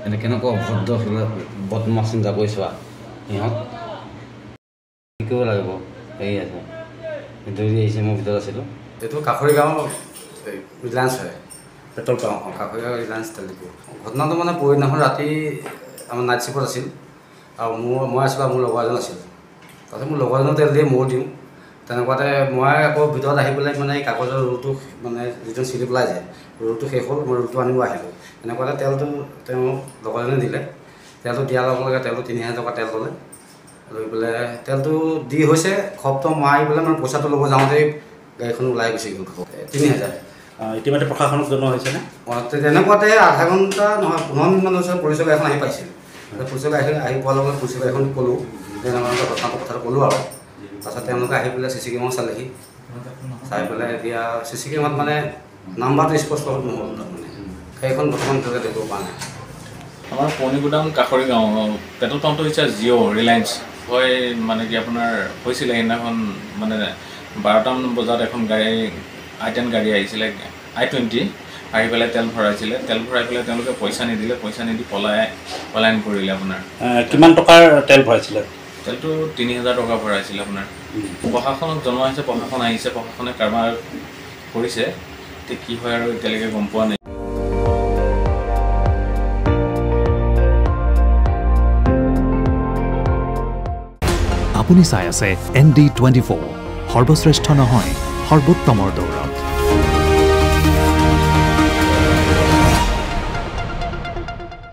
এনে কেনেকুৱা ভদ্ৰ বদমাছ চিন্তা কৰিছোৱা সিহঁত শিকিব লাগিব হেৰি আছে দৌৰি আহিছে মই ভিতৰত আছিলোঁ এইটো কাষৰী গাঁও ৰিলায়েন্স হয় পেট্ৰল পাম্প কাষৰী গাঁও ৰিলায়েন্স তেলডিপু ঘটনাটো মানে পৰহিদিনাখন ৰাতি আমাৰ নাইট শ্বিফ্টত আছিল আৰু মই আছিলোঁ আৰু মোৰ লগৰ এজন আছিল তাৰপিছত মোৰ লগৰজনৰ তেল দিয়ে ময়ো দিওঁ তেনেকুৱাতে মই আকৌ ভিতৰত আহি পেলাই মানে এই কাগজৰ ৰোলটো মানে যিটো চিলি পেলাই যায় ৰোলটো শেষ হ'ল মই ৰোলটো আনিব আহিলোঁ এনেকুৱাতে তেলটো তেওঁ লগৰজনে দিলে তেলটো দিয়াৰ লগে লগে তেলটো ৩,০০০ টকা তেল ল'লে লৈ পেলাই তেলটো দি হৈছে খপটো মাৰি পেলাই মানে পইচাটো ল'ব যাওঁতেই গাড়ীখন ওলাই গুচি গ'ল ৩,০০০ ইতিমধ্যে প্ৰশাসনক জনোৱা হৈছেনে তেনেকুৱাতে আধা ঘণ্টা নহয় ১৫ মিনিটমান হৈছে পুলিচৰ গাড়ীখন আহি পাইছিল পুলিচৰ গাড়ীখন আহি পোৱাৰ লগে পুলিচৰ গাড়ীখন ক'লোঁ তেনেকুৱা কথাটো ক'লোঁ আৰু তাৰপিছত তেওঁলোকে আহি পেলাই CC কেমেৰা চালেহি চাই পেলাই এতিয়া CC কেমেৰাত মানে নাম্বাৰটো স্পষ্ট নহ'ল তাৰমানে সেইখন বৰ্তমান তেওঁলোকে দেখিব পৰা নাই আমাৰ পুৰণিগুদাম কাষৰী গাঁও পেট্ৰল পাম্পটো হৈছে জিঅ' ৰিলায়েন্স হয় মানে কি আপোনাৰ হৈছিলে সেইদিনাখন মানে 12টামান বজাত এখন গাড়ী I10 গাড়ী আহিছিলে I20 আহি পেলাই তেল ভৰাইছিলে তেল ভৰাই পেলাই তেওঁলোকে পইচা নিদিলে পইচা নিদি পলায়ন কৰিলে আপোনাৰ কিমান টকাৰ তেল ভৰাইছিলে তেলটো ৩,০০০ টকা ভৰাইছিলে আপোনাৰ প্ৰশাসনক জনোৱা হৈছে প্ৰশাসন আহিছে প্ৰশাসনে কাৰবাৰ কৰিছে তে কি হয় আৰু এতিয়ালৈকে গম পোৱা নাই আপুনি চাই আছে ND24 সৰ্বশ্ৰেষ্ঠ নহয় সৰ্বোত্তমৰ দৌৰা